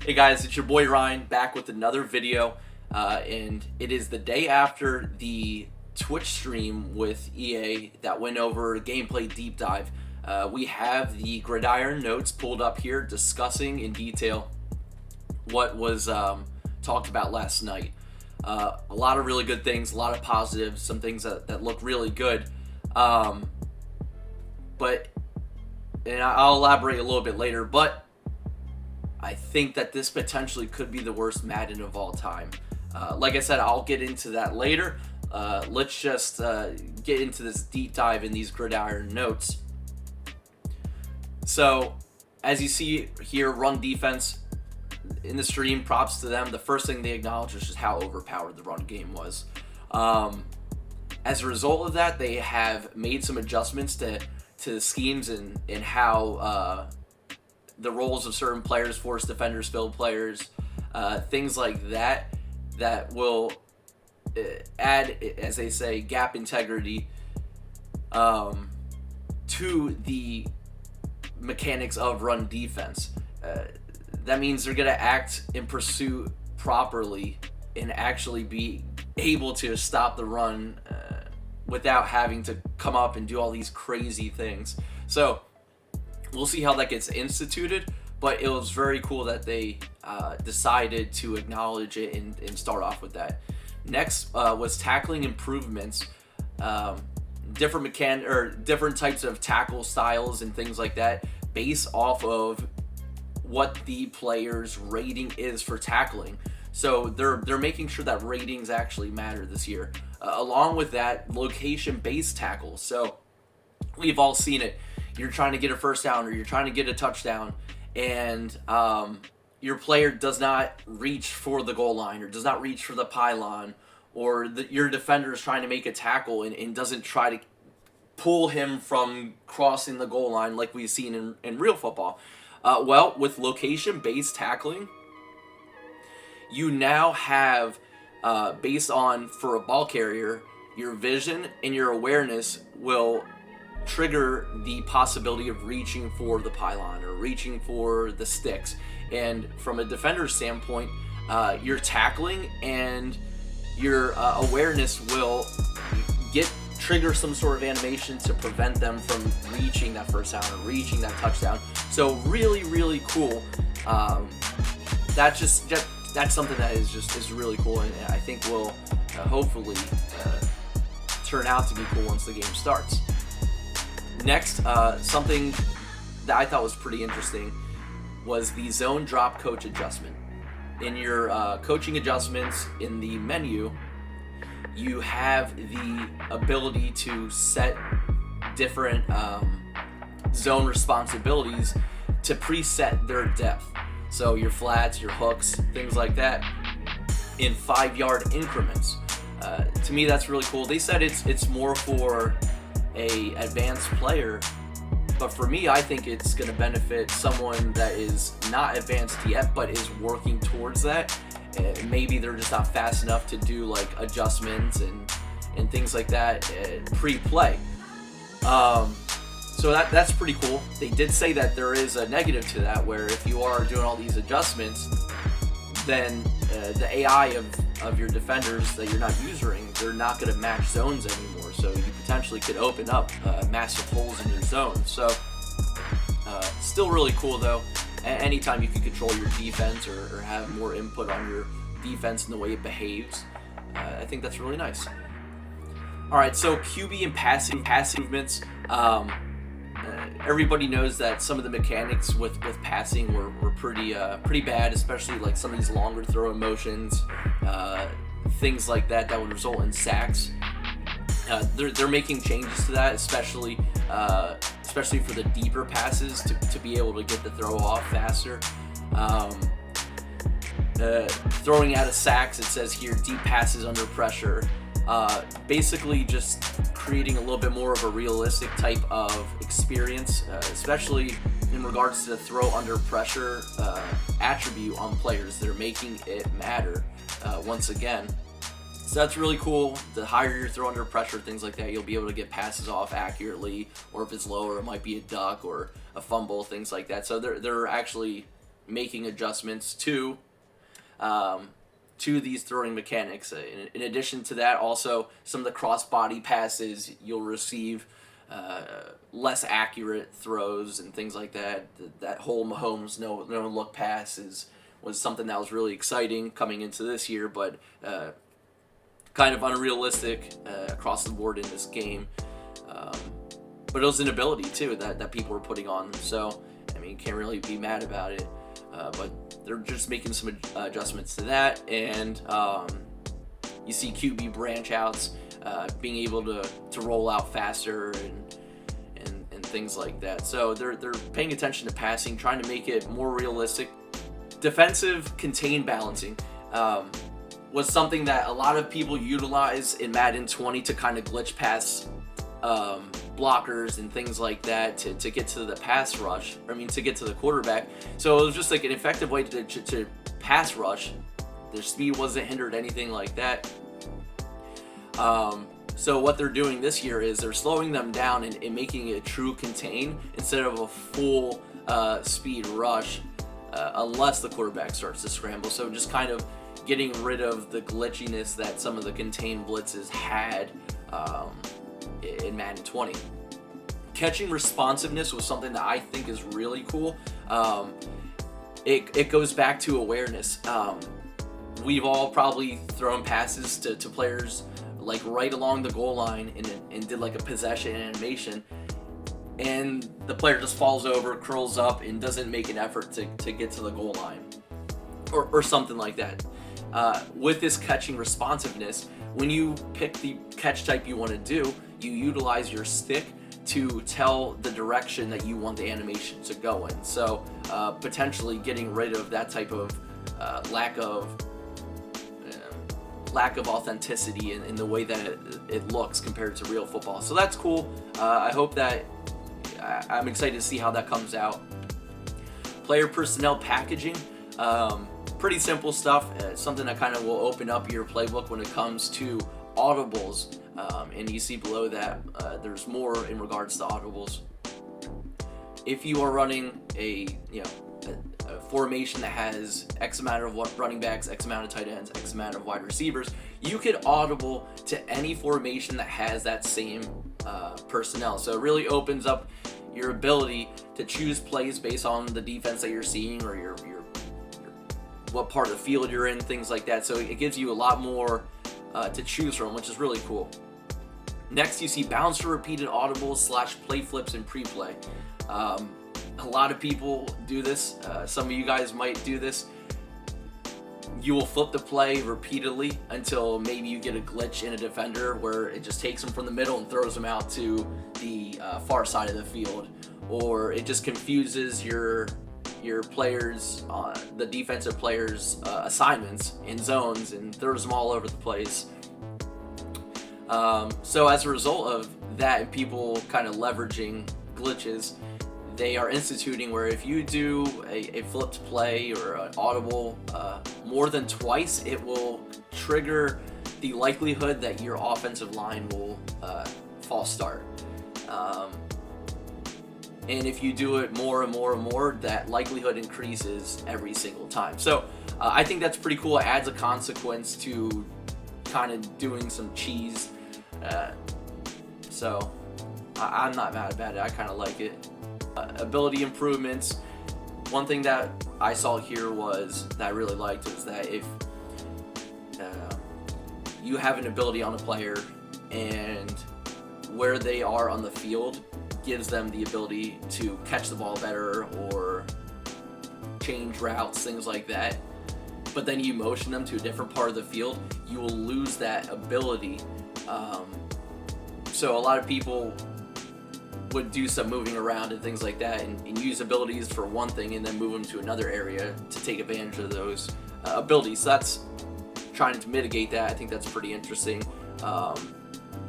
Hey guys, it's your boy Ryan back with another video, and it is the day after the Twitch stream with EA that went over gameplay deep dive. We have the Gridiron notes pulled up here discussing in detail what was talked about last night. A lot of really good things, a lot of positives, some things that look really good. But and I'll elaborate a little bit later, but I think that this potentially could be the worst Madden of all time. Like I said, I'll get into that later. Let's just get into this deep dive in these Gridiron notes. So, as you see here, run defense in the stream, props to them. The first thing they acknowledged was just how overpowered the run game was. As a result of that, they have made some adjustments to the schemes and how the roles of certain players, force defenders, field players, things like that will add, as they say, gap integrity to the mechanics of run defense. That means they're going to act in pursuit properly and actually be able to stop the run without having to come up and do all these crazy things. So we'll see how that gets instituted, but it was very cool that they decided to acknowledge it and start off with that. Next was tackling improvements, different types of tackle styles and things like that, based off of what the player's rating is for tackling. So they're making sure that ratings actually matter this year. Along with that, location-based tackles. So we've all seen it. You're trying to get a first down or you're trying to get a touchdown, and your player does not reach for the goal line or does not reach for the pylon, or your defender is trying to make a tackle and doesn't try to pull him from crossing the goal line like we've seen in real football. Well, with location-based tackling, you now have, based on, for a ball carrier, your vision and your awareness will trigger the possibility of reaching for the pylon or reaching for the sticks. And from a defender's standpoint, your tackling and your awareness will trigger some sort of animation to prevent them from reaching that first down or reaching that touchdown. So really, really cool. That's something that is really cool, and I think will hopefully turn out to be cool once the game starts. Next, something that I thought was pretty interesting was the zone drop coach adjustment. In your coaching adjustments in the menu, you have the ability to set different zone responsibilities to preset their depth. So your flats, your hooks, things like that, in 5-yard increments. To me, that's really cool. They said it's more for a advanced player, but for me, I think it's going to benefit someone that is not advanced yet but is working towards that. Maybe they're just not fast enough to do like adjustments and things like that pre-play. So that's pretty cool. They did say that there is a negative to that, where if you are doing all these adjustments, then the AI of your defenders that you're not using, they're not going to match zones anymore. So you potentially could open up massive holes in your zone. So still really cool though. Anytime you can control your defense or have more input on your defense and the way it behaves, I think that's really nice. All right, so QB and passing movements. Everybody knows that some of the mechanics with passing were pretty bad, especially like some of these longer throwing motions, things like that would result in sacks. They're making changes to that, especially for the deeper passes to be able to get the throw off faster. Throwing out of sacks, it says here, deep passes under pressure. Basically just creating a little bit more of a realistic type of experience, especially in regards to the throw under pressure attribute on players. They're making it matter once again. So that's really cool. The higher your throw under pressure, things like that, you'll be able to get passes off accurately, or if it's lower, it might be a duck or a fumble, things like that. So they're actually making adjustments to these throwing mechanics. In addition to that, also some of the cross-body passes you'll receive less accurate throws and things like that. That whole Mahomes no look pass was something that was really exciting coming into this year, but kind of unrealistic across the board in this game. But it was an ability too that people were putting on. So I mean, can't really be mad about it. But they're just making some adjustments to that, and you see QB branch outs, being able to roll out faster and things like that. So they're paying attention to passing, trying to make it more realistic. Defensive contain balancing was something that a lot of people utilize in Madden 20 to kind of glitch past blockers and things like that to get to the pass rush. To get to the quarterback. So it was just like an effective way to pass rush. Their speed wasn't hindered, anything like that. So what they're doing this year is they're slowing them down and making it a true contain instead of a full speed rush, unless the quarterback starts to scramble. So just kind of getting rid of the glitchiness that some of the contain blitzes had in Madden 20. Catching responsiveness was something that I think is really cool. It goes back to awareness. We've all probably thrown passes to players like right along the goal line and did like a possession animation, and the player just falls over, curls up, and doesn't make an effort to get to the goal line or something like that. With this catching responsiveness, when you pick the catch type you want to do, you utilize your stick to tell the direction that you want the animation to go in. So potentially getting rid of that type of lack of authenticity in the way that it looks compared to real football. So that's cool. I hope that I'm excited to see how that comes out. Player personnel packaging. Pretty simple stuff. Something that kind of will open up your playbook when it comes to audibles. And you see below that there's more in regards to audibles. If you are running a formation that has X amount of running backs, X amount of tight ends, X amount of wide receivers, you could audible to any formation that has that same personnel. So it really opens up your ability to choose plays based on the defense that you're seeing or your what part of the field you're in, things like that. So it gives you a lot more to choose from, which is really cool. Next, you see bouncer repeated audibles / play flips and pre-play. A lot of people do this. Some of you guys might do this. You will flip the play repeatedly until maybe you get a glitch in a defender where it just takes them from the middle and throws them out to the far side of the field, or it just confuses your players, the defensive players' assignments in zones and throws them all over the place. So as a result of that, and people kind of leveraging glitches, they are instituting where if you do a flipped play or an audible more than twice, it will trigger the likelihood that your offensive line will false start. And if you do it more and more and more, that likelihood increases every single time. So I think that's pretty cool. It adds a consequence to kind of doing some cheese. So I'm not mad about it. I kind of like it. Ability improvements. One thing that I saw here that I really liked was that if you have an ability on a player and where they are on the field gives them the ability to catch the ball better or change routes, things like that, but then you motion them to a different part of the field, you will lose that ability. So a lot of people would do some moving around and things like that and use abilities for one thing and then move them to another area to take advantage of those abilities. So that's trying to mitigate that. I think that's pretty interesting.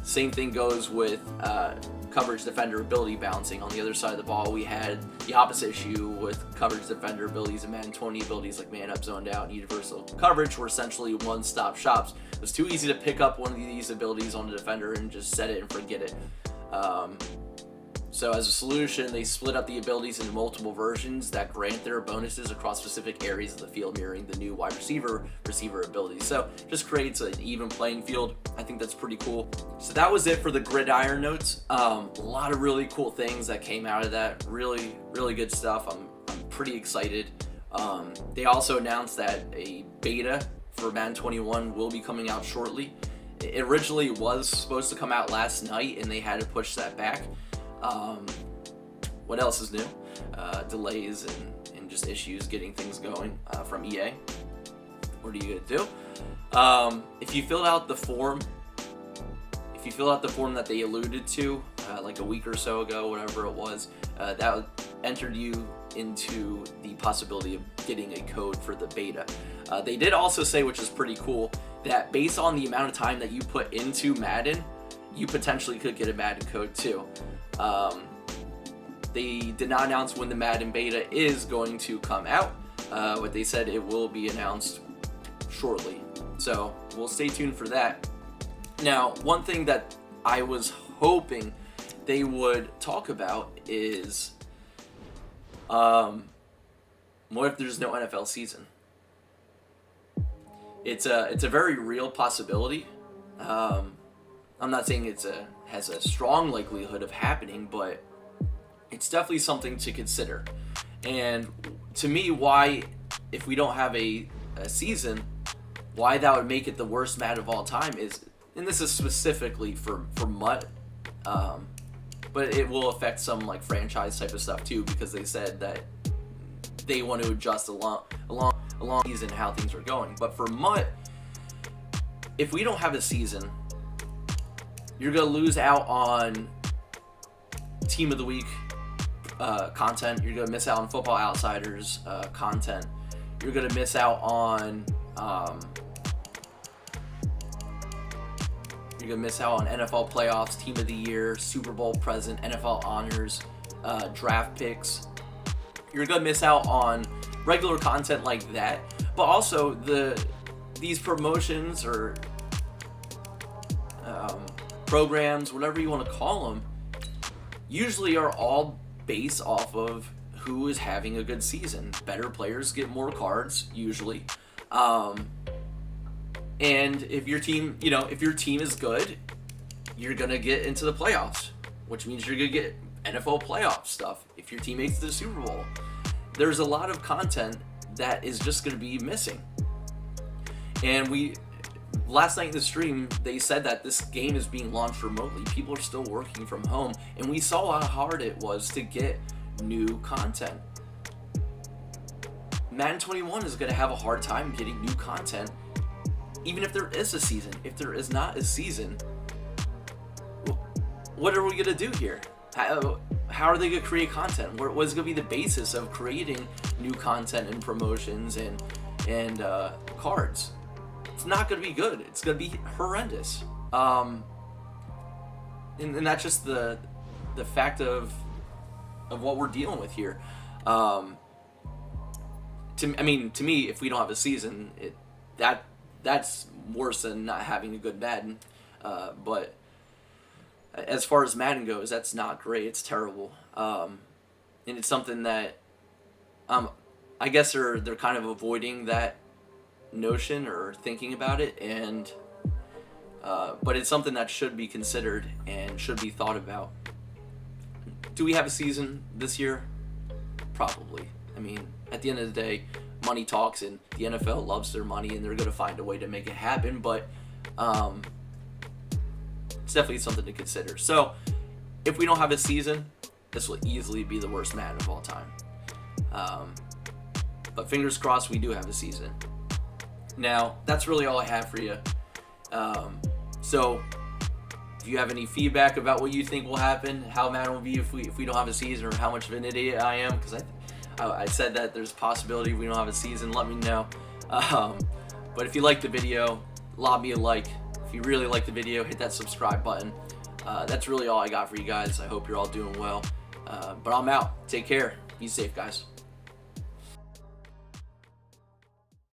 Same thing goes with coverage defender ability bouncing. On the other side of the ball, we had the opposite issue with coverage defender abilities and Madden 20 abilities like man up, zoned out, and universal coverage were essentially one-stop shops. It was too easy to pick up one of these abilities on the defender and just set it and forget it. So as a solution, they split up the abilities into multiple versions that grant their bonuses across specific areas of the field, mirroring the new wide receiver abilities. So just creates an even playing field. I think that's pretty cool. So that was it for the gridiron notes. A lot of really cool things that came out of that. Really, really good stuff. I'm pretty excited. They also announced that a beta for Madden 21 will be coming out shortly. It originally was supposed to come out last night, and they had to push that back. What else is new? Delays and just issues getting things going from EA. What are you gonna do? If you filled out the form, that they alluded to like a week or so ago, whatever it was, that entered you into the possibility of getting a code for the beta. They did also say, which is pretty cool, that based on the amount of time that you put into Madden, you potentially could get a Madden code too. They did not announce when the Madden beta is going to come out, but they said it will be announced shortly. So we'll stay tuned for that. Now, one thing that I was hoping they would talk about is, what if there's no NFL season? It's a very real possibility. I'm not saying has a strong likelihood of happening, but it's definitely something to consider. And to me, why, if we don't have a season, why that would make it the worst Madden of all time is, and this is specifically for MUT, but it will affect some like franchise type of stuff too, because they said that they want to adjust along season how things are going. But for MUT, if we don't have a season, you're gonna lose out on Team of the Week content. You're gonna miss out on Football Outsiders content. You're gonna miss out on NFL playoffs, Team of the Year, Super Bowl present, NFL honors, draft picks. You're gonna miss out on regular content like that, but also these promotions or programs, whatever you want to call them, usually are all based off of who is having a good season. Better players get more cards usually, and if your team is good, you're gonna get into the playoffs, which means you're gonna get NFL playoff stuff. If your team makes it to the Super Bowl, there's a lot of content that is just gonna be missing. And last night in the stream, they said that this game is being launched remotely. People are still working from home, and we saw how hard it was to get new content. Madden 21 is going to have a hard time getting new content, even if there is a season. If there is not a season, what are we going to do here? How are they going to create content? What is going to be the basis of creating new content and promotions and cards? It's not going to be good. It's going to be horrendous. And that's just the fact of what we're dealing with here. To me, if we don't have a season, that's worse than not having a good Madden. But as far as Madden goes, that's not great. It's terrible. And it's something that I guess they're kind of avoiding that notion or thinking about it, and but it's something that should be considered and should be thought about. Do we have a season this year? Probably. I mean, at the end of the day, money talks, and the NFL loves their money, and they're going to find a way to make it happen, but it's definitely something to consider. So if we don't have a season, this will easily be the worst Madden of all time. But fingers crossed we do have a season. Now, that's really all I have for you. So if you have any feedback about what you think will happen, how Madden will be if we don't have a season, or how much of an idiot I am, because I said that there's a possibility we don't have a season, let me know. But if you liked the video, lob me a like. If you really like the video, hit that subscribe button. That's really all I got for you guys. I hope you're all doing well. But I'm out. Take care. Be safe, guys.